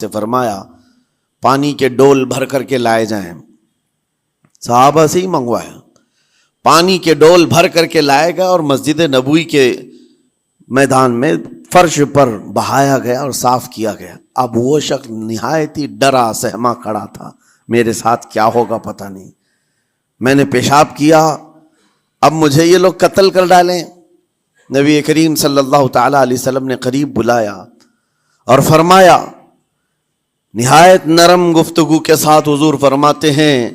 سے فرمایا پانی کے ڈول بھر کر کے لائے جائیں. صحابہ سے ہی منگوایا, پانی کے ڈول بھر کر کے لائے گا اور مسجد نبوی کے میدان میں فرش پر بہایا گیا اور صاف کیا گیا. اب وہ شخص نہایت ہی ڈرا سہما کھڑا تھا, میرے ساتھ کیا ہوگا پتہ نہیں, میں نے پیشاب کیا, اب مجھے یہ لوگ قتل کر ڈالیں. نبی کریم صلی اللہ تعالی علیہ وسلم نے قریب بلایا اور فرمایا, نہایت نرم گفتگو کے ساتھ حضور فرماتے ہیں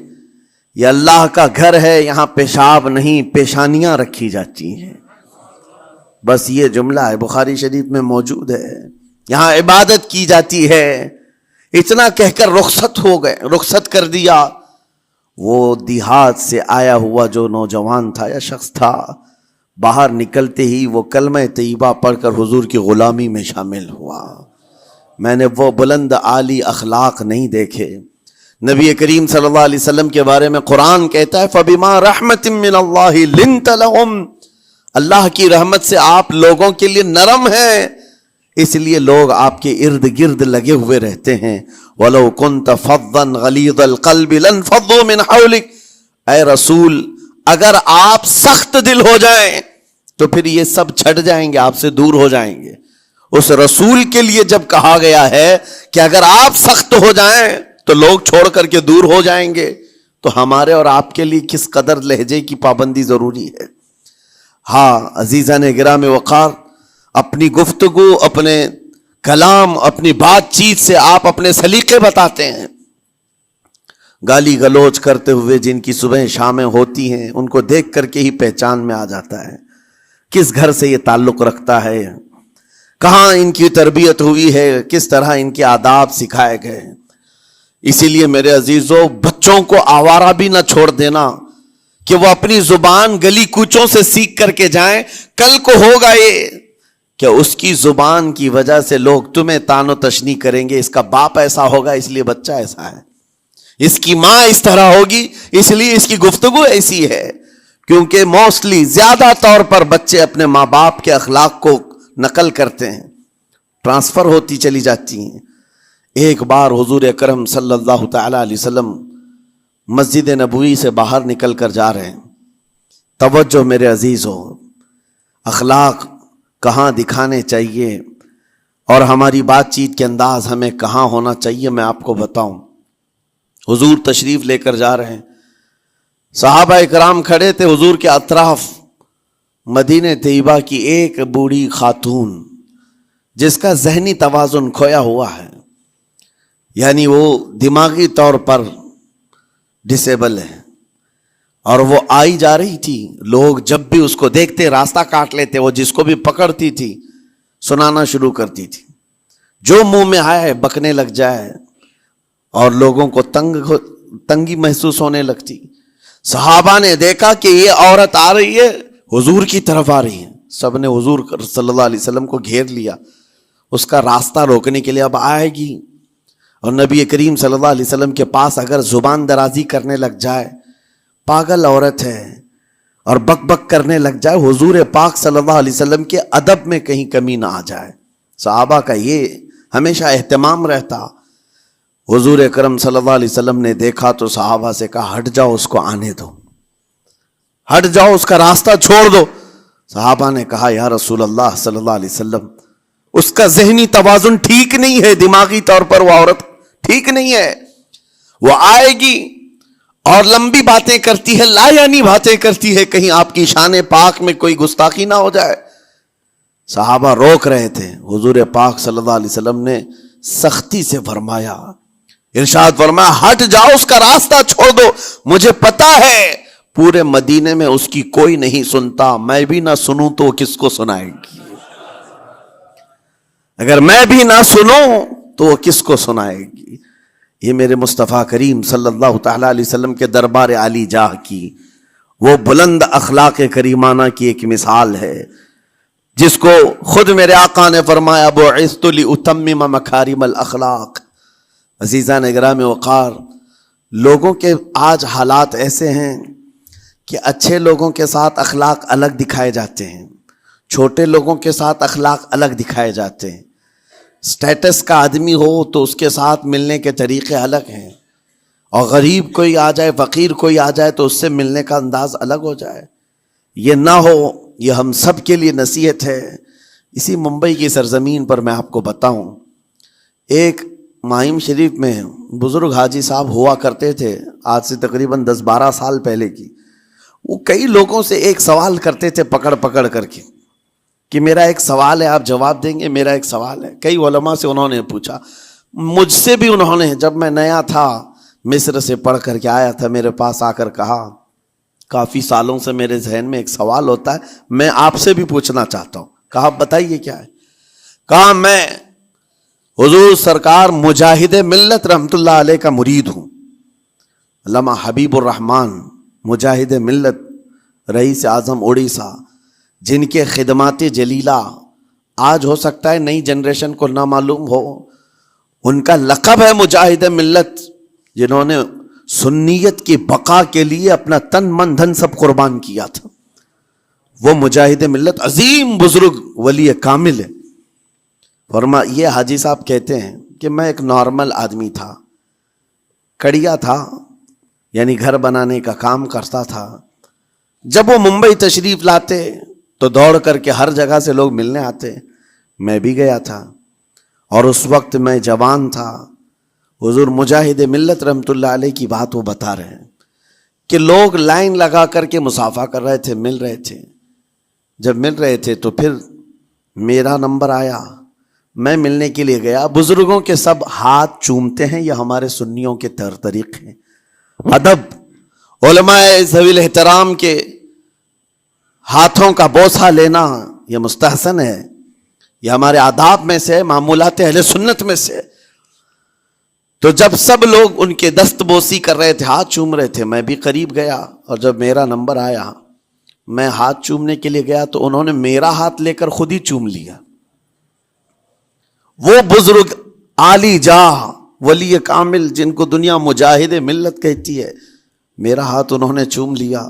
یہ اللہ کا گھر ہے, یہاں پیشاب نہیں پیشانیاں رکھی جاتی ہیں. بس یہ جملہ ہے, بخاری شریف میں موجود ہے, یہاں عبادت کی جاتی ہے. اتنا کہہ کر رخصت ہو گئے, رخصت کر دیا. وہ دیہات سے آیا ہوا جو نوجوان تھا یا شخص تھا, باہر نکلتے ہی وہ کلمہ طیبہ پڑھ کر حضور کی غلامی میں شامل ہوا. میں نے وہ بلند عالی اخلاق نہیں دیکھے. نبی کریم صلی اللہ علیہ وسلم کے بارے میں قرآن کہتا ہے فَبِمَا رَحْمَةٍ مِّنَ اللَّهِ لِنْتَ لَهُمْ, اللہ کی رحمت سے آپ لوگوں کے لیے نرم ہیں, اس لیے لوگ آپ کے ارد گرد لگے ہوئے رہتے ہیں. وَلَوْ كُنْتَ فَضًّا غَلِيظَ الْقَلْبِ لَانْفَضُّوا مِنْ حَوْلِكَ, اے رسول اگر آپ سخت دل ہو جائیں تو پھر یہ سب چھٹ جائیں گے, آپ سے دور ہو جائیں گے. اس رسول کے لیے جب کہا گیا ہے کہ اگر آپ سخت ہو جائیں تو لوگ چھوڑ کر کے دور ہو جائیں گے, تو ہمارے اور آپ کے لیے کس قدر لہجے کی پابندی ضروری ہے. ہاں عزیزان گرام وقار, اپنی گفتگو, اپنے کلام, اپنی بات چیت سے آپ اپنے سلیقے بتاتے ہیں. گالی گلوچ کرتے ہوئے جن کی صبح شامیں ہوتی ہیں ان کو دیکھ کر کے ہی پہچان میں آ جاتا ہے کس گھر سے یہ تعلق رکھتا ہے, کہاں ان کی تربیت ہوئی ہے, کس طرح ان کے آداب سکھائے گئے. اسی لیے میرے عزیزو, بچوں کو آوارہ بھی نہ چھوڑ دینا کہ وہ اپنی زبان گلی کوچوں سے سیکھ کر کے جائیں. کل کو ہوگا یہ کہ اس کی زبان کی وجہ سے لوگ تمہیں تان و تشنیع کریں گے, اس کا باپ ایسا ہوگا اس لیے بچہ ایسا ہے, اس کی ماں اس طرح ہوگی اس لیے اس کی گفتگو ایسی ہے. کیونکہ موسٹلی زیادہ طور پر بچے اپنے ماں باپ کے اخلاق کو نقل کرتے ہیں, ٹرانسفر ہوتی چلی جاتی ہیں. ایک بار حضور اکرم صلی اللہ تعالی علیہ وسلم مسجد نبوی سے باہر نکل کر جا رہے ہیں. توجہ میرے عزیزو, اخلاق کہاں دکھانے چاہیے اور ہماری بات چیت کے انداز ہمیں کہاں ہونا چاہیے میں آپ کو بتاؤں. حضور تشریف لے کر جا رہے ہیں, صحابہ اکرام کھڑے تھے حضور کے اطراف. مدینہ طیبہ کی ایک بوڑھی خاتون جس کا ذہنی توازن کھویا ہوا ہے, یعنی وہ دماغی طور پر ڈسیبل ہے, اور وہ آئی جا رہی تھی. لوگ جب بھی اس کو دیکھتے راستہ کاٹ لیتے, وہ جس کو بھی پکڑتی تھی سنانا شروع کرتی تھی, جو منہ میں آئے بکنے لگ جائے, اور لوگوں کو تنگی محسوس ہونے لگتی. صحابہ نے دیکھا کہ یہ عورت آ رہی ہے, حضور کی طرف آ رہی ہے. سب نے حضور صلی اللہ علیہ وسلم کو گھیر لیا, اس کا راستہ روکنے کے لیے. اب آئے گی اور نبی کریم صلی اللہ علیہ وسلم کے پاس اگر زبان درازی کرنے لگ جائے, پاگل عورت ہے, اور بک بک کرنے لگ جائے, حضور پاک صلی اللہ علیہ وسلم کے ادب میں کہیں کمی نہ آ جائے. صحابہ کا یہ ہمیشہ اہتمام رہتا. حضور اکرم صلی اللہ علیہ وسلم نے دیکھا تو صحابہ سے کہا ہٹ جاؤ, اس کو آنے دو, ہٹ جاؤ, اس کا راستہ چھوڑ دو. صحابہ نے کہا یا رسول اللہ صلی اللہ علیہ وسلم, اس کا ذہنی توازن ٹھیک نہیں ہے, دماغی طور پر وہ عورت ٹھیک نہیں ہے. وہ آئے گی اور لمبی باتیں کرتی ہے, لا یعنی باتیں کرتی ہے, کہیں آپ کی شان پاک میں کوئی گستاخی نہ ہو جائے. صحابہ روک رہے تھے. حضور پاک صلی اللہ علیہ وسلم نے سختی سے فرمایا, ارشاد فرمایا ہٹ جاؤ, اس کا راستہ چھوڑ دو. مجھے پتا ہے پورے مدینے میں اس کی کوئی نہیں سنتا, میں بھی نہ سنوں تو کس کو سنائے گی, اگر میں بھی نہ سنوں تو وہ کس کو سنائے گی. یہ میرے مصطفیٰ کریم صلی اللہ تعالی علیہ وسلم کے دربار عالی جاہ کی وہ بلند اخلاق کریمانہ کی ایک مثال ہے, جس کو خود میرے آقا نے فرمایا بعثت لأتمم مکارم الاخلاق. عزیزان گرامی وقار, لوگوں کے آج حالات ایسے ہیں کہ اچھے لوگوں کے ساتھ اخلاق الگ دکھائے جاتے ہیں, چھوٹے لوگوں کے ساتھ اخلاق الگ دکھائے جاتے ہیں. سٹیٹس کا آدمی ہو تو اس کے ساتھ ملنے کے طریقے الگ ہیں، اور غریب کوئی آ جائے، فقیر کوئی آ جائے تو اس سے ملنے کا انداز الگ ہو جائے. یہ نہ ہو، یہ ہم سب کے لیے نصیحت ہے. اسی ممبئی کی سرزمین پر میں آپ کو بتاؤں، ایک ماہم شریف میں بزرگ حاجی صاحب ہوا کرتے تھے، آج سے تقریباً 10-12 سال پہلے کی. وہ کئی لوگوں سے ایک سوال کرتے تھے پکڑ پکڑ کر کے کہ میرا ایک سوال ہے، آپ جواب دیں گے، میرا ایک سوال ہے. کئی علماء سے انہوں نے پوچھا، مجھ سے بھی انہوں نے، جب میں نیا تھا مصر سے پڑھ کر کے آیا تھا، میرے پاس آ کر کہا کافی سالوں سے میرے ذہن میں ایک سوال ہوتا ہے، میں آپ سے بھی پوچھنا چاہتا ہوں. کہا بتائیے کیا ہے. کہا میں حضور سرکار مجاہد ملت رحمت اللہ علیہ کا مرید ہوں. علامہ حبیب الرحمن مجاہد ملت، رئیس اعظم اڑیسہ، جن کے خدمات جلیلہ آج ہو سکتا ہے نئی جنریشن کو نہ معلوم ہو، ان کا لقب ہے مجاہد ملت، جنہوں نے سنیت کی بقا کے لیے اپنا تن من دھن سب قربان کیا تھا. وہ مجاہد ملت عظیم بزرگ ولی کامل ہے. یہ حاجی صاحب کہتے ہیں کہ میں ایک نارمل آدمی تھا، کڑیا تھا، یعنی گھر بنانے کا کام کرتا تھا. جب وہ ممبئی تشریف لاتے تو دوڑ کر کے ہر جگہ سے لوگ ملنے آتے. میں بھی گیا تھا، اور اس وقت میں جوان تھا. حضور مجاہد ملت رحمت اللہ علیہ کی بات وہ بتا رہے ہیں کہ لوگ لائن لگا کر کے مصافحہ کر رہے تھے، مل رہے تھے. جب مل رہے تھے تو پھر میرا نمبر آیا، میں ملنے کے لیے گیا. بزرگوں کے سب ہاتھ چومتے ہیں، یہ ہمارے سنیوں کے طریقے ہیں. ادب، علماء ذوی الاحترام کے ہاتھوں کا بوسہ لینا یہ مستحسن ہے، یہ ہمارے آداب میں سے، معمولات اہل سنت میں سے. تو جب سب لوگ ان کے دست بوسی کر رہے تھے، ہاتھ چوم رہے تھے، میں بھی قریب گیا، اور جب میرا نمبر آیا میں ہاتھ چومنے کے لیے گیا تو انہوں نے میرا ہاتھ لے کر خود ہی چوم لیا. وہ بزرگ عالی جاہ ولی کامل جن کو دنیا مجاہد ملت کہتی ہے، میرا ہاتھ انہوں نے چوم لیا.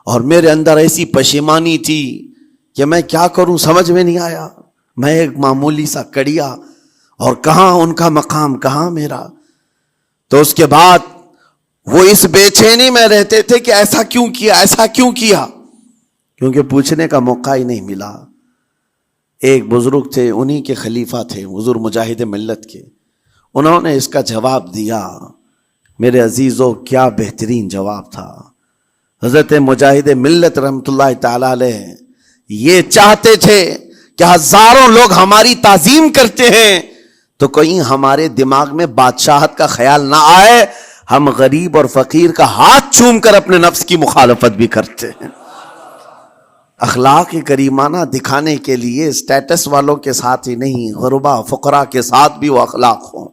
اور میرے اندر ایسی پشیمانی تھی کہ میں کیا کروں سمجھ میں نہیں آیا. میں ایک معمولی سا کڑیا، اور کہاں ان کا مقام، کہاں میرا. تو اس کے بعد وہ اس بے چینی میں رہتے تھے کہ ایسا کیوں کیا، ایسا کیوں کیا، کیونکہ پوچھنے کا موقع ہی نہیں ملا. ایک بزرگ تھے، انہی کے خلیفہ تھے حضور مجاہد ملت کے، انہوں نے اس کا جواب دیا. میرے عزیزو کیا بہترین جواب تھا. حضرت مجاہد ملت رحمت اللہ تعالی علیہ یہ چاہتے تھے کہ ہزاروں لوگ ہماری تعظیم کرتے ہیں تو کہیں ہمارے دماغ میں بادشاہت کا خیال نہ آئے، ہم غریب اور فقیر کا ہاتھ چوم کر اپنے نفس کی مخالفت بھی کرتے ہیں. اخلاق کریمانہ دکھانے کے لیے اسٹیٹس والوں کے ساتھ ہی نہیں، غربا فقراء کے ساتھ بھی وہ اخلاق ہوں.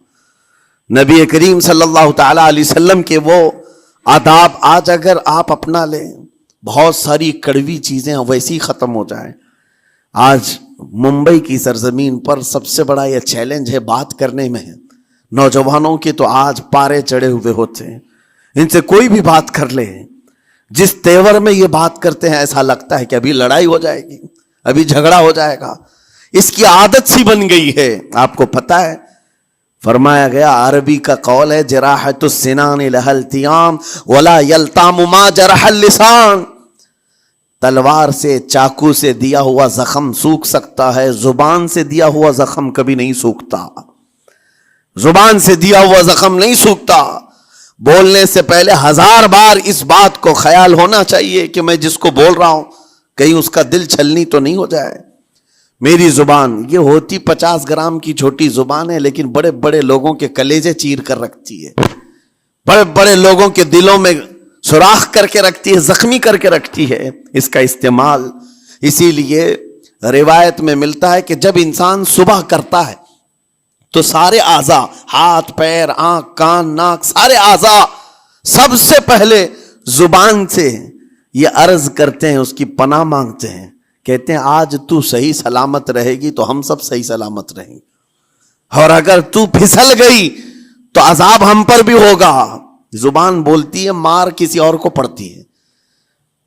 نبی کریم صلی اللہ تعالی علیہ وسلم کے وہ آداب آج اگر آپ اپنا لیں، بہت ساری کڑوی چیزیں ویسی ختم ہو جائیں. آج ممبئی کی سرزمین پر سب سے بڑا یہ چیلنج ہے بات کرنے میں. نوجوانوں کے تو آج پارے چڑھے ہوئے ہوتے ہیں، ان سے کوئی بھی بات کر لے، جس تیور میں یہ بات کرتے ہیں ایسا لگتا ہے کہ ابھی لڑائی ہو جائے گی، ابھی جھگڑا ہو جائے گا. اس کی عادت سی بن گئی ہے. آپ کو پتا ہے فرمایا گیا، عربی کا قول ہے، جراحت السنان لها التیام ولا یلتام ما جرح اللسان. تلوار سے، چاقو سے دیا ہوا زخم سوکھ سکتا ہے، زبان سے دیا ہوا زخم کبھی نہیں سوکھتا. زبان سے دیا ہوا زخم نہیں سوکھتا. بولنے سے پہلے 1000 بار اس بات کو خیال ہونا چاہیے کہ میں جس کو بول رہا ہوں کہیں اس کا دل چھلنی تو نہیں ہو جائے. میری زبان یہ ہوتی 50 گرام کی چھوٹی زبان ہے، لیکن بڑے بڑے لوگوں کے کلیجے چیر کر رکھتی ہے، بڑے بڑے لوگوں کے دلوں میں سوراخ کر کے رکھتی ہے، زخمی کر کے رکھتی ہے اس کا استعمال. اسی لیے روایت میں ملتا ہے کہ جب انسان صبح کرتا ہے تو سارے اعضاء، ہاتھ پیر آنکھ کان ناک، سارے اعضاء سب سے پہلے زبان سے یہ عرض کرتے ہیں، اس کی پناہ مانگتے ہیں، کہتے ہیں آج تو صحیح سلامت رہے گی تو ہم سب صحیح سلامت رہیں گے، اور اگر تو پھسل گئی تو عذاب ہم پر بھی ہوگا. زبان بولتی ہے، مار کسی اور کو پڑتی ہے.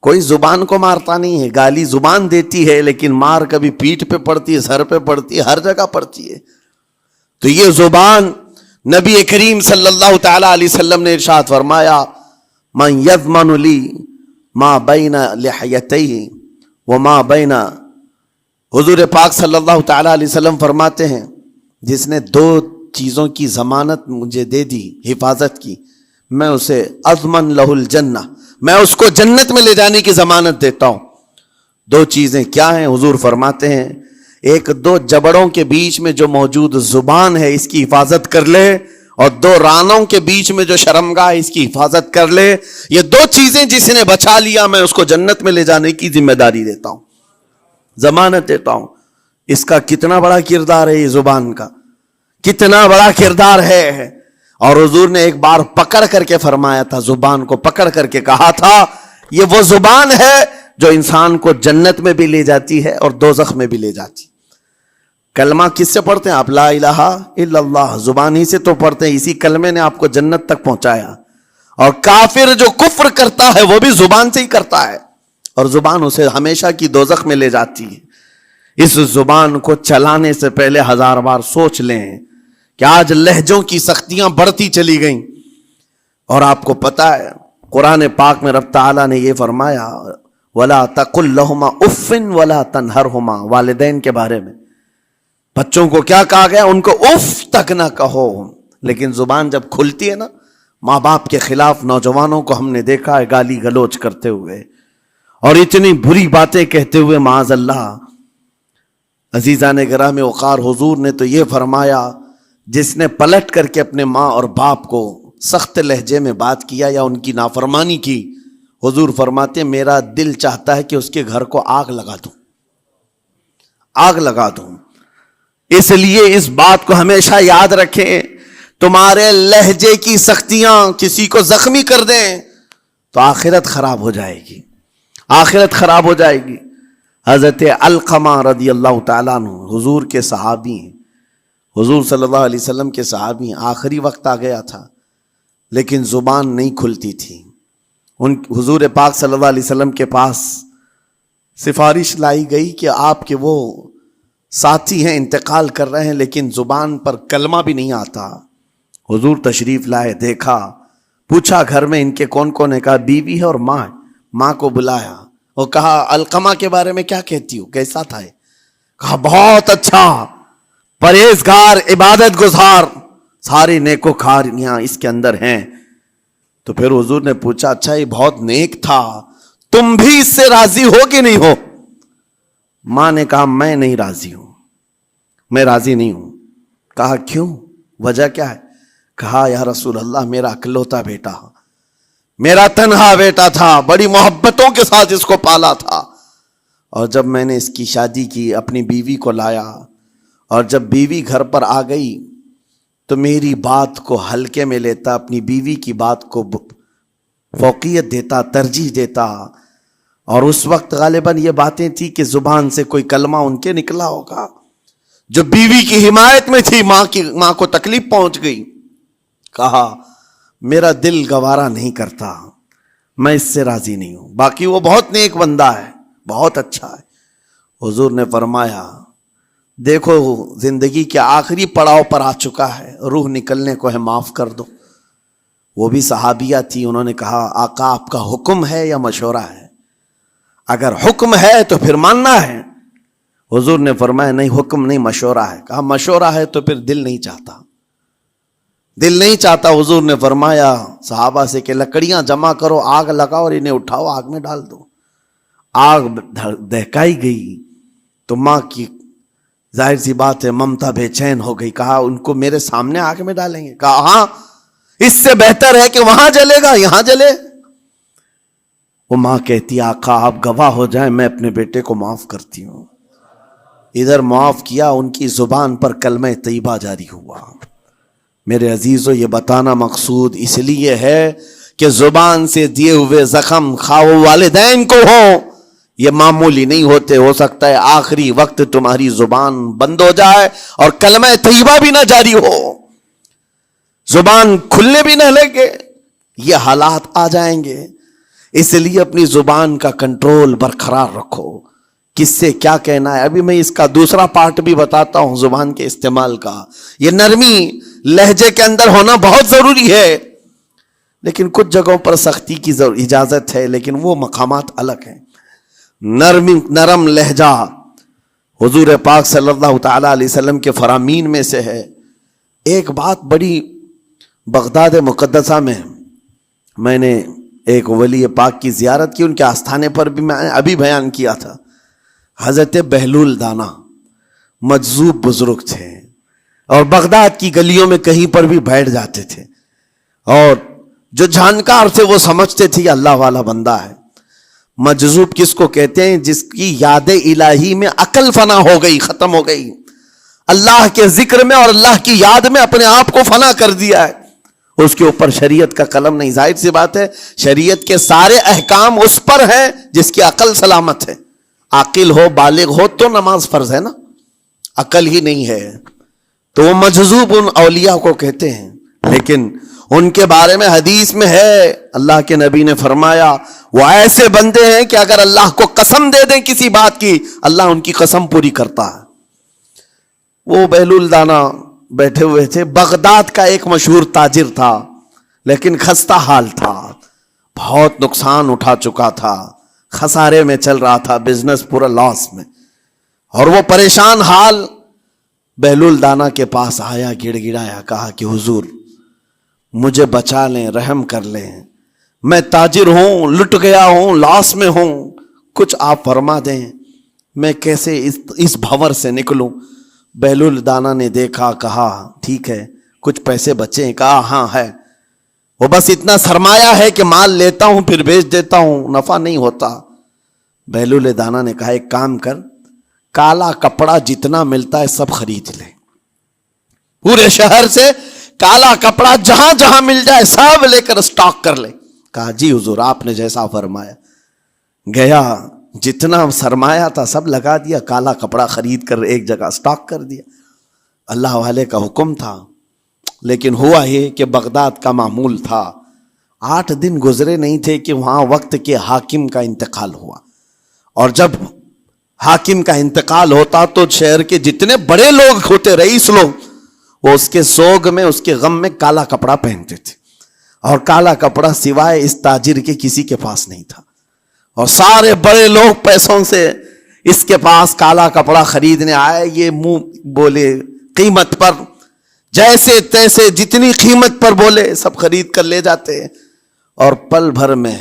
کوئی زبان کو مارتا نہیں ہے، گالی زبان دیتی ہے، لیکن مار کبھی پیٹھ پہ پڑتی ہے، سر پہ پڑتی ہے، ہر جگہ پڑتی ہے. تو یہ زبان نبی کریم صلی اللہ تعالی علیہ وسلم نے ارشاد فرمایا من یضمن لی ما بین لحیتیہ وما بین، حضور پاک صلی اللہ تعالی علیہ وسلم فرماتے ہیں جس نے دو چیزوں کی ضمانت مجھے دے دی، حفاظت کی، میں اسے اضمن لہ الجنہ، میں اس کو جنت میں لے جانے کی ضمانت دیتا ہوں۔ دو چیزیں کیا ہیں؟ حضور فرماتے ہیں ایک دو جبڑوں کے بیچ میں جو موجود زبان ہے اس کی حفاظت کر لے، اور دو رانوں کے بیچ میں جو شرمگاہ ہے اس کی حفاظت کر لے، یہ دو چیزیں جس نے بچا لیا میں اس کو جنت میں لے جانے کی ذمہ داری دیتا ہوں، ضمانت دیتا ہوں۔ اس کا کتنا بڑا کردار ہے، یہ زبان کا کتنا بڑا کردار ہے۔ اور حضور نے ایک بار پکڑ کر کے فرمایا تھا، زبان کو پکڑ کر کے کہا تھا یہ وہ زبان ہے جو انسان کو جنت میں بھی لے جاتی ہے اور دوزخ میں بھی لے جاتی۔ کلمہ کس سے پڑھتے ہیں آپ؟ لا الہ الا اللہ، زبان ہی سے تو پڑھتے ہیں، اسی کلمے نے آپ کو جنت تک پہنچایا۔ اور کافر جو کفر کرتا ہے وہ بھی زبان سے ہی کرتا ہے، اور زبان اسے ہمیشہ کی دوزخ میں لے جاتی ہے۔ اس زبان کو چلانے سے پہلے 1000 بار سوچ لیں کہ آج لہجوں کی سختیاں بڑھتی چلی گئیں، اور آپ کو پتہ ہے قرآن پاک میں رب تعالیٰ نے یہ فرمایا وَلَا تَقُلْ لَهُمَا اُفٍّ وَلَا تَنْهَرْهُمَا، والدین کے بارے میں بچوں کو کیا کہا گیا؟ ان کو اف تک نہ کہو۔ لیکن زبان جب کھلتی ہے نا، ماں باپ کے خلاف نوجوانوں کو ہم نے دیکھا ہے گالی گلوچ کرتے ہوئے اور اتنی بری باتیں کہتے ہوئے، معاذ اللہ۔ عزیزان گرامی وقار، حضور نے تو یہ فرمایا جس نے پلٹ کر کے اپنے ماں اور باپ کو سخت لہجے میں بات کیا یا ان کی نافرمانی کی، حضور فرماتے ہیں میرا دل چاہتا ہے کہ اس کے گھر کو آگ لگا دوں، آگ لگا دوں۔ اس لیے اس بات کو ہمیشہ یاد رکھیں، تمہارے لہجے کی سختیاں کسی کو زخمی کر دیں تو آخرت خراب ہو جائے گی، آخرت خراب ہو جائے گی۔ حضرت علقمہ رضی اللہ تعالیٰ عنہ حضور کے صحابی ہیں، حضور صلی اللہ علیہ وسلم کے صحابی ہیں، آخری وقت آ گیا تھا لیکن زبان نہیں کھلتی تھی۔ حضور پاک صلی اللہ علیہ وسلم کے پاس سفارش لائی گئی کہ آپ کے وہ ساتھی ہیں انتقال کر رہے ہیں لیکن زبان پر کلمہ بھی نہیں آتا۔ حضور تشریف لائے، دیکھا، پوچھا گھر میں ان کے کون کون ہے؟ کہا بیوی ہے اور ماں ہے۔ ماں کو بلایا اور کہا علقمہ کے بارے میں کیا کہتی ہو، کیسا تھا؟ کہا بہت اچھا، پرہیزگار، عبادت گزار، سارے نیکوکاریاں اس کے اندر ہیں۔ تو پھر حضور نے پوچھا اچھا یہ بہت نیک تھا، تم بھی اس سے راضی ہو کہ نہیں ہو؟ ماں نے کہا میں نہیں راضی ہوں، میں راضی نہیں ہوں۔ کہا کیوں، وجہ کیا ہے؟ کہا یا رسول اللہ میرا اکلوتا بیٹا، میرا تنہا بیٹا تھا، بڑی محبتوں کے ساتھ اس کو پالا تھا، اور جب میں نے اس کی شادی کی اپنی بیوی کو لایا، اور جب بیوی گھر پر آ گئی تو میری بات کو ہلکے میں لیتا، اپنی بیوی کی بات کو فوقیت دیتا، ترجیح دیتا، اور اس وقت غالباً یہ باتیں تھی کہ زبان سے کوئی کلمہ ان کے نکلا ہوگا جو بیوی کی حمایت میں تھی، ماں کو تکلیف پہنچ گئی۔ کہا میرا دل گوارا نہیں کرتا، میں اس سے راضی نہیں ہوں، باقی وہ بہت نیک بندہ ہے، بہت اچھا ہے۔ حضور نے فرمایا دیکھو زندگی کے آخری پڑاؤ پر آ چکا ہے، روح نکلنے کو ہے، معاف کر دو۔ وہ بھی صحابیہ تھی، انہوں نے کہا آقا آپ کا حکم ہے یا مشورہ ہے؟ اگر حکم ہے تو پھر ماننا ہے۔ حضور نے فرمایا نہیں، حکم نہیں، مشورہ ہے۔ کہا مشورہ ہے تو پھر دل نہیں چاہتا، دل نہیں چاہتا۔ حضور نے فرمایا صحابہ سے کہ لکڑیاں جمع کرو، آگ لگاؤ اور انہیں اٹھاؤ، آگ میں ڈال دو۔ آگ دہکائی گئی تو ماں کی ظاہر سی بات ہے ممتا بے چین ہو گئی۔ کہا ان کو میرے سامنے آگ میں ڈالیں گے؟ کہا ہاں، اس سے بہتر ہے کہ وہاں جلے گا، یہاں جلے۔ وہ ماں کہتی آقا آپ گواہ ہو جائیں، میں اپنے بیٹے کو معاف کرتی ہوں۔ ادھر معاف کیا، ان کی زبان پر کلمہ طیبہ جاری ہوا۔ میرے عزیزو یہ بتانا مقصود اس لیے ہے کہ زبان سے دیے ہوئے زخم خواہ والدین کو ہو، یہ معمولی نہیں ہوتے۔ ہو سکتا ہے آخری وقت تمہاری زبان بند ہو جائے اور کلمہ طیبہ بھی نہ جاری ہو، زبان کھلنے بھی نہ لگے، یہ حالات آ جائیں گے۔ اس لیے اپنی زبان کا کنٹرول برقرار رکھو۔ کس سے کیا کہنا ہے. ابھی میں اس کا دوسرا پارٹ بھی بتاتا ہوں زبان کے استعمال کا. یہ نرمی لہجے کے اندر ہونا بہت ضروری ہے, لیکن کچھ جگہوں پر سختی کی اجازت ہے, لیکن وہ مقامات الگ ہیں. نرم لہجہ حضور پاک صلی اللہ تعالی علیہ وسلم کے فرامین میں سے ہے. ایک بات بڑی بغداد مقدسہ میں نے ایک ولی پاک کی زیارت کی, ان کے آستانے پر بھی میں ابھی بیان کیا تھا. حضرت بہلول دانا مجذوب بزرگ تھے, اور بغداد کی گلیوں میں کہیں پر بھی بیٹھ جاتے تھے, اور جو جانکار تھے وہ سمجھتے تھے اللہ والا بندہ ہے. مجذوب کس کو کہتے ہیں؟ جس کی یاد الہی میں عقل فنا ہو گئی, ختم ہو گئی, اللہ کے ذکر میں اور اللہ کی یاد میں اپنے آپ کو فنا کر دیا ہے. اس کے اوپر شریعت کا قلم نہیں. ظاہر سی بات ہے شریعت کے سارے احکام اس پر ہیں جس کی عقل سلامت ہے. عاقل ہو, بالغ ہو تو نماز فرض ہے نا, عقل ہی نہیں ہے تو وہ مجذوب ان اولیاء کو کہتے ہیں. لیکن ان کے بارے میں حدیث میں ہے, اللہ کے نبی نے فرمایا وہ ایسے بندے ہیں کہ اگر اللہ کو قسم دے دیں کسی بات کی, اللہ ان کی قسم پوری کرتا ہے. وہ بہلول دانا بیٹھے ہوئے تھے. بغداد کا ایک مشہور تاجر تھا, لیکن خستہ حال تھا, بہت نقصان اٹھا چکا تھا, خسارے میں چل رہا تھا, بزنس پورا لاس میں, اور وہ پریشان حال بہلول دانا کے پاس آیا, گڑ گڑایا, کہا کہ حضور مجھے بچا لیں, رحم کر لیں, میں تاجر ہوں, لٹ گیا ہوں, لاس میں ہوں, کچھ آپ فرما دیں, میں کیسے اس بھنور سے نکلوں. بہلول دانا نے دیکھا, کہا ٹھیک ہے کچھ پیسے بچے ہیں؟ کہا ہاں ہے, وہ بس اتنا سرمایہ ہے کہ مال لیتا ہوں پھر بیچ دیتا ہوں, نفع نہیں ہوتا. بہلول دانا نے کہا ایک کام کر, کالا کپڑا جتنا ملتا ہے سب خرید لے, پورے شہر سے کالا کپڑا جہاں جہاں مل جائے سب لے کر اسٹاک کر لے. کہا جی حضور آپ نے جیسا فرمایا. گیا, جتنا سرمایہ تھا سب لگا دیا, کالا کپڑا خرید کر ایک جگہ اسٹاک کر دیا. اللہ والے کا حکم تھا. لیکن ہوا یہ کہ بغداد کا معمول تھا, 8 دن گزرے نہیں تھے کہ وہاں وقت کے حاکم کا انتقال ہوا, اور جب حاکم کا انتقال ہوتا تو شہر کے جتنے بڑے لوگ ہوتے, رئیس لوگ, وہ اس کے سوگ میں, اس کے غم میں کالا کپڑا پہنتے تھے, اور کالا کپڑا سوائے اس تاجر کے کسی کے پاس نہیں تھا. اور سارے بڑے لوگ پیسوں سے اس کے پاس کالا کپڑا خریدنے آئے. یہ منہ بولے قیمت پر, جیسے تیسے جتنی قیمت پر بولے سب خرید کر لے جاتے, اور پل بھر میں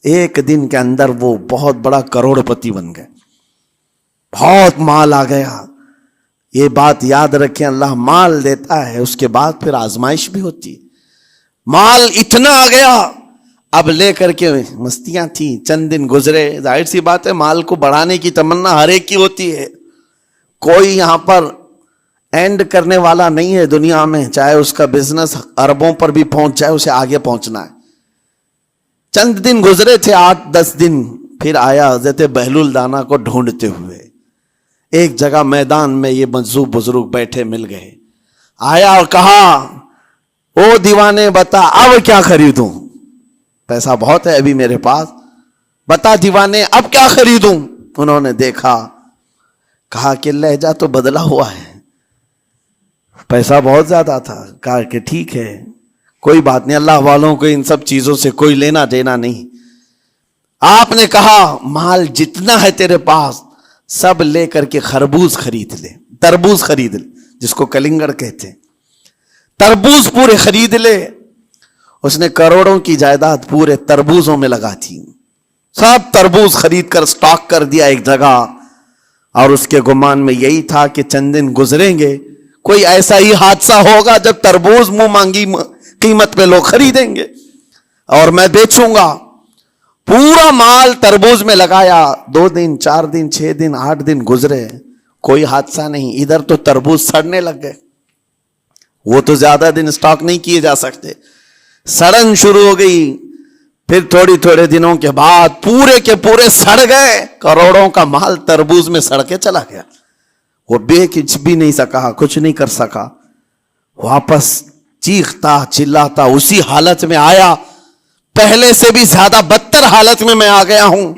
ایک دن کے اندر وہ بہت بڑا کروڑ پتی بن گئے, بہت مال آ گیا. یہ بات یاد رکھیں, اللہ مال دیتا ہے, اس کے بعد پھر آزمائش بھی ہوتی. مال اتنا آ گیا, اب لے کر کے مستیاں تھیں, چند دن گزرے. ظاہر سی بات ہے مال کو بڑھانے کی تمنا ہر ایک کی ہوتی ہے, کوئی یہاں پر اینڈ کرنے والا نہیں ہے دنیا میں, چاہے اس کا بزنس اربوں پر بھی پہنچ جائے, اسے آگے پہنچنا ہے. چند دن گزرے تھے, 8-10 دن, پھر آیا حضرت بہلول دانا کو ڈھونڈتے ہوئے. ایک جگہ میدان میں یہ مجذوب بزرگ بیٹھے مل گئے. آیا اور کہا او دیوانے بتا اب کیا خریدوں, پیسہ بہت ہے ابھی میرے پاس, بتا دیوانے اب کیا خریدوں. انہوں نے دیکھا, کہا کہ لہجہ تو بدلا ہوا ہے, پیسہ بہت زیادہ تھا. کہا کہ ٹھیک ہے کوئی بات نہیں, اللہ والوں کو ان سب چیزوں سے کوئی لینا دینا نہیں. آپ نے کہا مال جتنا ہے تیرے پاس سب لے کر کے خربوز خرید لے, تربوز خرید لے, جس کو کلنگڑ کہتے ہیں, تربوز پورے خرید لے. اس نے کروڑوں کی جائیداد پورے تربوزوں میں لگا تھی, سب تربوز خرید کر سٹاک کر دیا ایک جگہ. اور اس کے گمان میں یہی تھا کہ چند دن گزریں گے, کوئی ایسا ہی حادثہ ہوگا جب تربوز منہ مانگی قیمت پہ لوگ خریدیں گے اور میں بیچوں گا. پورا مال تربوز میں لگایا, 2 دن 4 دن 6 دن 8 دن گزرے, کوئی حادثہ نہیں. ادھر تو تربوز سڑنے لگ گئے, وہ تو زیادہ دن سٹاک نہیں کیے جا سکتے, سڑن شروع ہو گئی. پھر تھوڑے دنوں کے بعد پورے کے پورے سڑ گئے, کروڑوں کا مال تربوز میں سڑ کے چلا گیا. وہ کچھ بھی نہیں سکا, کچھ نہیں کر سکا, واپس چیختا چلاتا اسی حالت میں آیا, پہلے سے بھی زیادہ بدتر حالت میں آ گیا ہوں.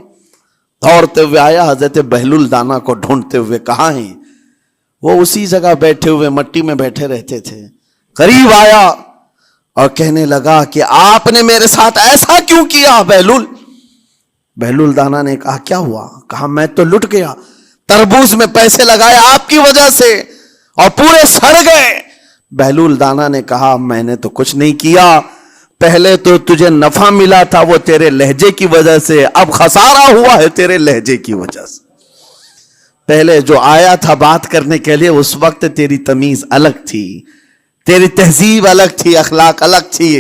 دوڑتے ہوئے آیا, حضرت بہلول دانا کو ڈھونڈتے ہوئے. کہاں ہیں وہ؟ اسی جگہ بیٹھے ہوئے مٹی میں بیٹھے رہتے تھے. قریب آیا اور کہنے لگا کہ آپ نے میرے ساتھ ایسا کیوں کیا بہلول؟ بہلول دانا نے کہا کیا ہوا؟ کہا میں تو لٹ گیا, تربوز میں پیسے لگائے آپ کی وجہ سے اور پورے سڑ گئے. بہلول دانا نے کہا میں نے تو کچھ نہیں کیا, پہلے تو تجھے نفع ملا تھا وہ تیرے لہجے کی وجہ سے, اب خسارہ ہوا ہے تیرے لہجے کی وجہ سے. پہلے جو آیا تھا بات کرنے کے لیے اس وقت تیری تمیز الگ تھی, تیری تہذیب الگ تھی, اخلاق الگ تھی.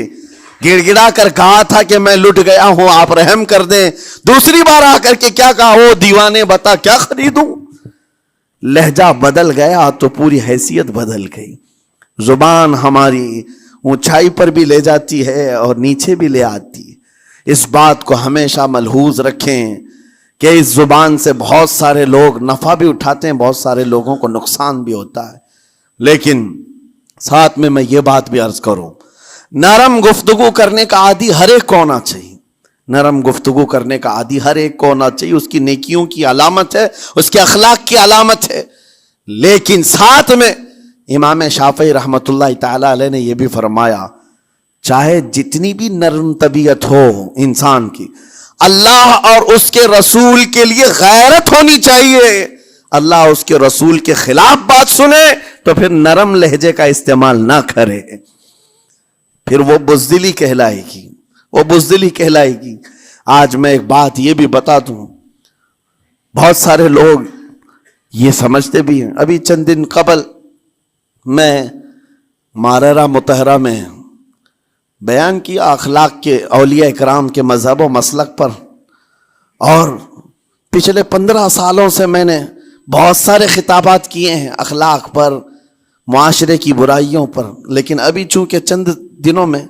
گڑ گڑا کر کہا تھا کہ میں لٹ گیا ہوں, آپ رحم کر دیں. دوسری بار آ کر کے کیا کہا؟ او دیوانے بتا کیا خریدوں. لہجہ بدل گیا تو پوری حیثیت بدل گئی. زبان ہماری اونچائی پر بھی لے جاتی ہے اور نیچے بھی لے آتی ہے. اس بات کو ہمیشہ ملحوظ رکھیں کہ اس زبان سے بہت سارے لوگ نفع بھی اٹھاتے ہیں, بہت سارے لوگوں کو نقصان بھی ہوتا ہے. لیکن ساتھ میں یہ بات بھی عرض کروں, نرم گفتگو کرنے کا عادی ہر ایک کو ہونا چاہیے. نرم گفتگو کرنے کا عادی ہر ایک کو ہونا چاہیے. اس کی نیکیوں کی علامت ہے, اس کے اخلاق کی علامت ہے. لیکن ساتھ میں امام شافعی رحمت اللہ تعالی علیہ نے یہ بھی فرمایا, چاہے جتنی بھی نرم طبیعت ہو انسان کی, اللہ اور اس کے رسول کے لیے غیرت ہونی چاہیے. اللہ اس کے رسول کے خلاف بات سنے تو پھر نرم لہجے کا استعمال نہ کرے, پھر وہ بزدلی کہلائے گی, وہ بزدلی کہلائے گی. آج میں ایک بات یہ بھی بتا دوں, بہت سارے لوگ یہ سمجھتے بھی ہیں. ابھی چند دن قبل میں ماررہ مطہرہ میں بیان کیا اخلاق کے, اولیاء اکرام کے مذہب و مسلک پر, اور پچھلے 15 سالوں سے میں نے بہت سارے خطابات کیے ہیں اخلاق پر, معاشرے کی برائیوں پر. لیکن ابھی چونکہ چند دنوں میں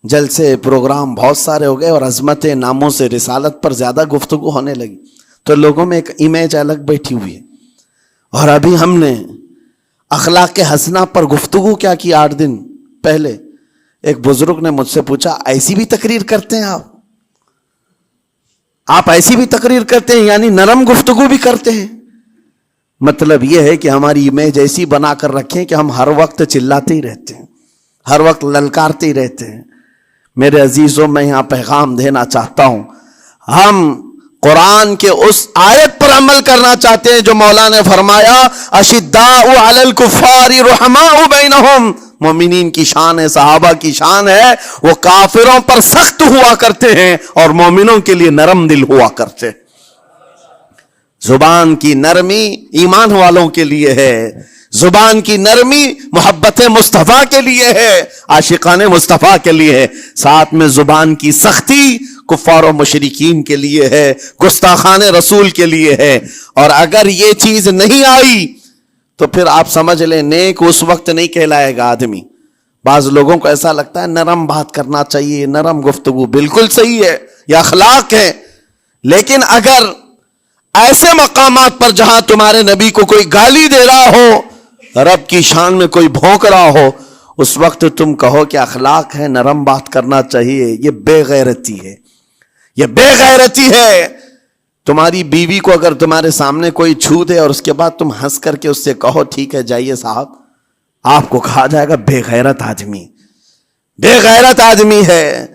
جلسے پروگرام بہت سارے ہو گئے اور عظمت ناموں سے رسالت پر زیادہ گفتگو ہونے لگی, تو لوگوں میں ایک امیج الگ بیٹھی ہوئی ہے. اور ابھی ہم نے اخلاق حسنہ پر گفتگو کیا کی 8 دن پہلے. ایک بزرگ نے مجھ سے پوچھا ایسی بھی تقریر کرتے ہیں آپ ایسی بھی تقریر کرتے ہیں, یعنی نرم گفتگو بھی کرتے ہیں؟ مطلب یہ ہے کہ ہماری امیج ایسی بنا کر رکھیں کہ ہم ہر وقت چلاتے ہی رہتے ہیں, ہر وقت للکارتے ہی رہتے ہیں. میرے عزیزوں, میں یہاں پیغام دینا چاہتا ہوں, ہم قرآن کے اس آیت پر عمل کرنا چاہتے ہیں جو مولا نے فرمایا اشداء علی الکفار رحماء بینہم. مومنین کی شان ہے, صحابہ کی شان ہے, وہ کافروں پر سخت ہوا کرتے ہیں اور مومنوں کے لیے نرم دل ہوا کرتے. زبان کی نرمی ایمان والوں کے لیے ہے, زبان کی نرمی محبت مصطفیٰ کے لیے ہے, عاشقان مصطفیٰ کے لیے ہے. ساتھ میں زبان کی سختی کفار و مشرکین کے لیے ہے, گستاخان رسول کے لیے ہے. اور اگر یہ چیز نہیں آئی تو پھر آپ سمجھ لیں نیک اس وقت نہیں کہلائے گا آدمی. بعض لوگوں کو ایسا لگتا ہے نرم بات کرنا چاہیے, نرم گفتگو بالکل صحیح ہے, یہ اخلاق ہے. لیکن اگر ایسے مقامات پر جہاں تمہارے نبی کو کوئی گالی دے رہا ہو, رب کی شان میں کوئی بھونک رہا ہو, اس وقت تم کہو کہ اخلاق ہے, نرم بات کرنا چاہیے, یہ بے غیرتی ہے, یہ بے غیرتی ہے. تمہاری بیوی کو اگر تمہارے سامنے کوئی چھو دے اور اس کے بعد تم ہنس کر کے اس سے کہو ٹھیک ہے جائیے صاحب, آپ کو کہا جائے گا بے غیرت آدمی, بے غیرت آدمی ہے.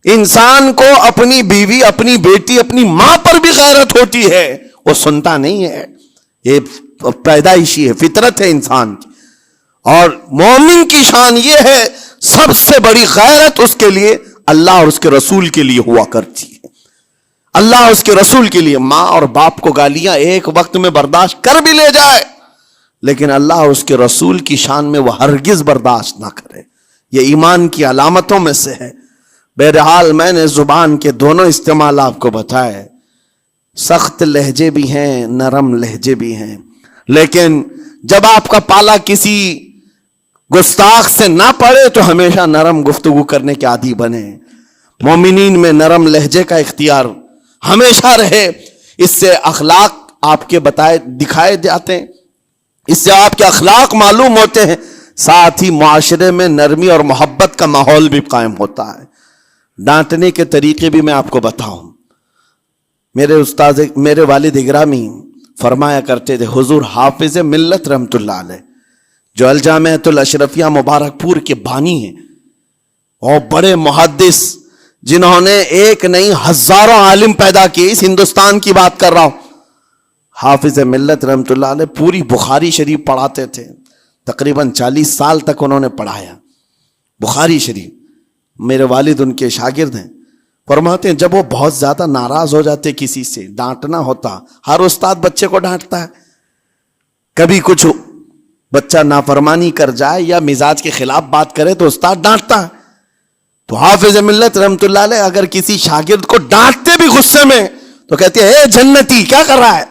انسان کو اپنی بیوی, اپنی بیٹی, اپنی ماں پر بھی غیرت ہوتی ہے, وہ سنتا نہیں ہے, یہ پیدائشی ہے, فطرت ہے انسان کی. اور مومن کی شان یہ ہے سب سے بڑی غیرت اس کے لیے اللہ اور اس کے رسول کے لیے ہوا کرتی ہے. اللہ اور اس کے رسول کے لیے. ماں اور باپ کو گالیاں ایک وقت میں برداشت کر بھی لے جائے, لیکن اللہ اور اس کے رسول کی شان میں وہ ہرگز برداشت نہ کرے. یہ ایمان کی علامتوں میں سے ہے. بہرحال میں نے زبان کے دونوں استعمال آپ کو بتائے. سخت لہجے بھی ہیں, نرم لہجے بھی ہیں, لیکن جب آپ کا پالا کسی گستاخ سے نہ پڑے تو ہمیشہ نرم گفتگو کرنے کے عادی بنے. مومنین میں نرم لہجے کا اختیار ہمیشہ رہے. اس سے اخلاق آپ کے بتائے دکھائے جاتے ہیں, اس سے آپ کے اخلاق معلوم ہوتے ہیں. ساتھ ہی معاشرے میں نرمی اور محبت کا ماحول بھی قائم ہوتا ہے. ڈانٹنے کے طریقے بھی میں آپ کو بتاؤں. میرے استاد میرے والد اگرامی فرمایا کرتے تھے، حضور حافظ ملت رحمت اللہ علیہ جو الجامعۃ الاشرفیہ مبارک پور کے بانی ہیں اور بڑے محدث جنہوں نے ایک نہیں ہزاروں عالم پیدا کیے، اس ہندوستان کی بات کر رہا ہوں، حافظ ملت رحمت اللہ علیہ پوری بخاری شریف پڑھاتے تھے، تقریباً 40 سال تک انہوں نے پڑھایا بخاری شریف. میرے والد ان کے شاگرد ہیں. فرماتے ہیں جب وہ بہت زیادہ ناراض ہو جاتے کسی سے، ڈانٹنا ہوتا، ہر استاد بچے کو ڈانٹتا ہے، کبھی کچھ بچہ نافرمانی کر جائے یا مزاج کے خلاف بات کرے تو استاد ڈانٹتا ہے. تو حافظ ملت رحمت اللہ علیہ اگر کسی شاگرد کو ڈانٹتے بھی غصے میں تو کہتے ہیں اے جنتی کیا کر رہا ہے.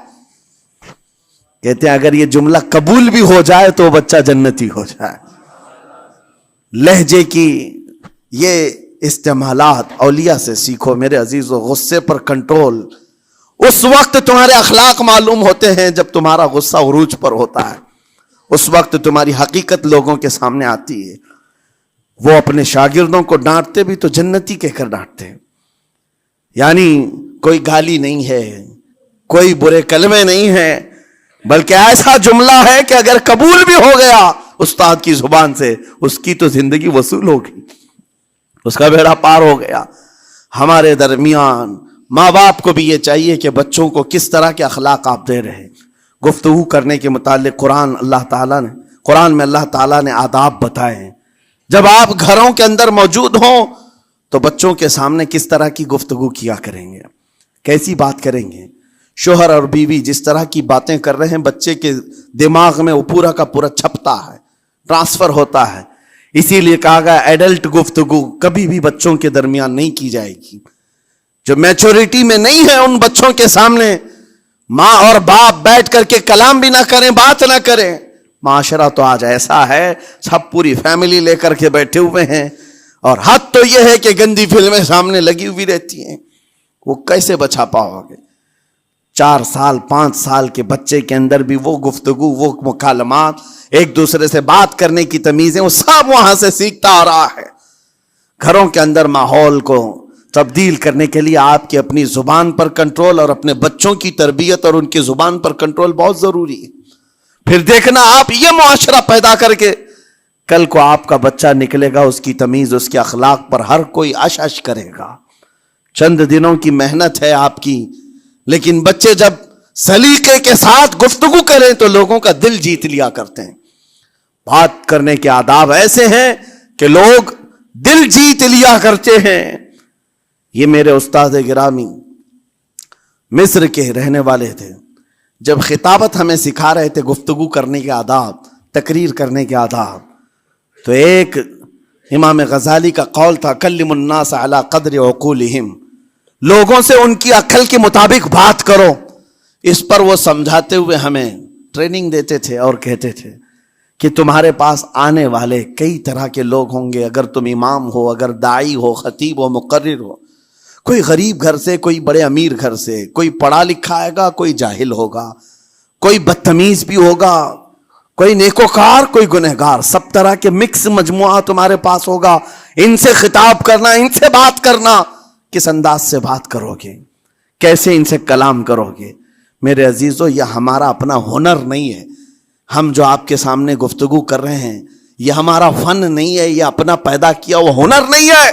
کہتے ہیں اگر یہ جملہ قبول بھی ہو جائے تو بچہ جنتی ہو جائے. لہجے کی یہ استعمالات اولیاء سے سیکھو میرے عزیزو. غصے پر کنٹرول اس وقت تمہارے اخلاق معلوم ہوتے ہیں جب تمہارا غصہ عروج پر ہوتا ہے، اس وقت تمہاری حقیقت لوگوں کے سامنے آتی ہے. وہ اپنے شاگردوں کو ڈانٹتے بھی تو جنتی کہہ کر ڈانٹتے ہیں، یعنی کوئی گالی نہیں ہے، کوئی برے کلمے نہیں ہیں، بلکہ ایسا جملہ ہے کہ اگر قبول بھی ہو گیا استاد کی زبان سے اس کی تو زندگی وصول ہوگی، اس کا بیڑا پار ہو گیا. ہمارے درمیان ماں باپ کو بھی یہ چاہیے کہ بچوں کو کس طرح کے اخلاق آپ دے رہے ہیں. گفتگو کرنے کے متعلق قرآن میں اللہ تعالیٰ نے آداب بتائے ہیں. جب آپ گھروں کے اندر موجود ہوں تو بچوں کے سامنے کس طرح کی گفتگو کیا کریں گے، کیسی بات کریں گے. شوہر اور بیوی جس طرح کی باتیں کر رہے ہیں بچے کے دماغ میں وہ پورا کا پورا چھپتا ہے، ٹرانسفر ہوتا ہے. اسی لیے کہا گیا ایڈلٹ گفتگو کبھی بھی بچوں کے درمیان نہیں کی جائے گی. جو میچورٹی میں نہیں ہے ان بچوں کے سامنے ماں اور باپ بیٹھ کر کے کلام بھی نہ کریں، بات نہ کریں. معاشرہ تو آج ایسا ہے سب پوری فیملی لے کر کے بیٹھے ہوئے ہیں اور حد تو یہ ہے کہ گندی فلمیں سامنے لگی ہوئی رہتی ہیں. وہ کیسے بچا پاؤ گے؟ 4 سال 5 سال کے بچے کے اندر بھی وہ گفتگو، وہ مکالمات، ایک دوسرے سے بات کرنے کی تمیزیں، وہ سب وہاں سے سیکھتا آ رہا ہے. گھروں کے اندر ماحول کو تبدیل کرنے کے لیے آپ کی اپنی زبان پر کنٹرول اور اپنے بچوں کی تربیت اور ان کی زبان پر کنٹرول بہت ضروری ہے. پھر دیکھنا آپ یہ معاشرہ پیدا کر کے کل کو آپ کا بچہ نکلے گا، اس کی تمیز، اس کے اخلاق پر ہر کوئی اش اش کرے گا. چند دنوں کی محنت ہے آپ کی، لیکن بچے جب سلیقے کے ساتھ گفتگو کریں تو لوگوں کا دل جیت لیا کرتے ہیں. بات کرنے کے آداب ایسے ہیں کہ لوگ دل جیت لیا کرتے ہیں. یہ میرے استاد گرامی مصر کے رہنے والے تھے. جب خطابت ہمیں سکھا رہے تھے گفتگو کرنے کے آداب، تقریر کرنے کے آداب، تو ایک امام غزالی کا قول تھا کلم الناس علی قدر عقولہم، لوگوں سے ان کی عقل کے مطابق بات کرو. اس پر وہ سمجھاتے ہوئے ہمیں ٹریننگ دیتے تھے اور کہتے تھے کہ تمہارے پاس آنے والے کئی طرح کے لوگ ہوں گے. اگر تم امام ہو، اگر داعی ہو، خطیب ہو، مقرر ہو، کوئی غریب گھر سے، کوئی بڑے امیر گھر سے، کوئی پڑھا لکھا آئے گا، کوئی جاہل ہوگا، کوئی بدتمیز بھی ہوگا، کوئی نیکوکار، کوئی گنہگار، سب طرح کے مکس مجموعہ تمہارے پاس ہوگا. ان سے خطاب کرنا، ان سے بات کرنا، کس انداز سے بات کرو گے، کیسے ان سے کلام کرو گے. میرے عزیزو یہ ہمارا اپنا ہنر نہیں ہے. ہم جو آپ کے سامنے گفتگو کر رہے ہیں یہ ہمارا فن نہیں ہے، یہ اپنا پیدا کیا وہ ہنر نہیں ہے.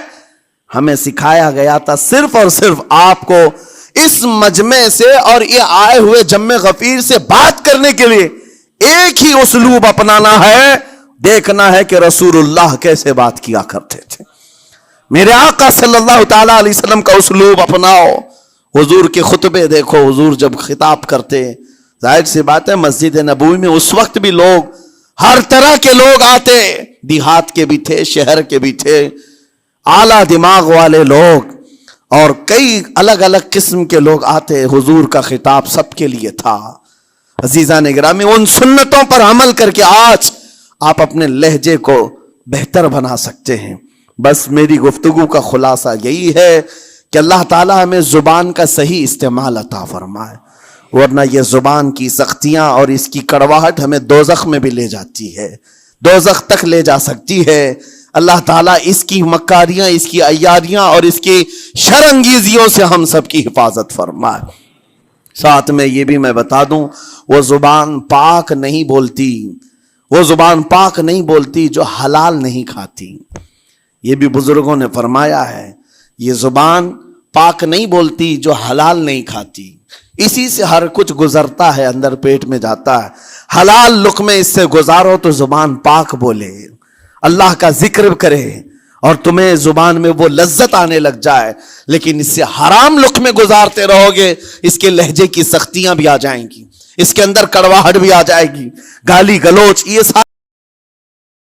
ہمیں سکھایا گیا تھا صرف اور صرف آپ کو اس مجمع سے اور یہ آئے ہوئے جمع غفیر سے بات کرنے کے لیے ایک ہی اسلوب اپنانا ہے. دیکھنا ہے کہ رسول اللہ کیسے بات کیا کرتے تھے. میرے آقا صلی اللہ تعالی علیہ وسلم کا اسلوب اپناؤ. حضور کے خطبے دیکھو، حضور جب خطاب کرتے، ظاہر سی بات ہے مسجد نبوی میں اس وقت بھی لوگ، ہر طرح کے لوگ آتے، دیہات کے بھی تھے، شہر کے بھی تھے، اعلیٰ دماغ والے لوگ اور کئی الگ الگ قسم کے لوگ آتے. حضور کا خطاب سب کے لیے تھا. عزیزان گرامی، ان سنتوں پر عمل کر کے آج آپ اپنے لہجے کو بہتر بنا سکتے ہیں. بس میری گفتگو کا خلاصہ یہی ہے کہ اللہ تعالیٰ ہمیں زبان کا صحیح استعمال عطا فرمائے، ورنہ یہ زبان کی سختیاں اور اس کی کڑواہٹ ہمیں دوزخ میں بھی لے جاتی ہے، دوزخ تک لے جا سکتی ہے. اللہ تعالیٰ اس کی مکاریاں، اس کی عیاریاں اور اس کی شرانگیزیوں سے ہم سب کی حفاظت فرمائے۔ ساتھ میں یہ بھی میں بتا دوں، وہ زبان پاک نہیں بولتی، وہ زبان پاک نہیں بولتی جو حلال نہیں کھاتی۔ یہ بھی بزرگوں نے فرمایا ہے، یہ زبان پاک نہیں بولتی جو حلال نہیں کھاتی، اسی سے ہر کچھ گزرتا ہے، اندر پیٹ میں جاتا ہے۔ حلال لقمے اس سے گزارو تو زبان پاک بولے، اللہ کا ذکر کرے اور تمہیں زبان میں وہ لذت آنے لگ جائے، لیکن اس سے حرام لقمے گزارتے رہو گے، اس کے لہجے کی سختیاں بھی آ جائیں گی، اس کے اندر کڑواہٹ بھی آ جائے گی، گالی گلوچ، یہ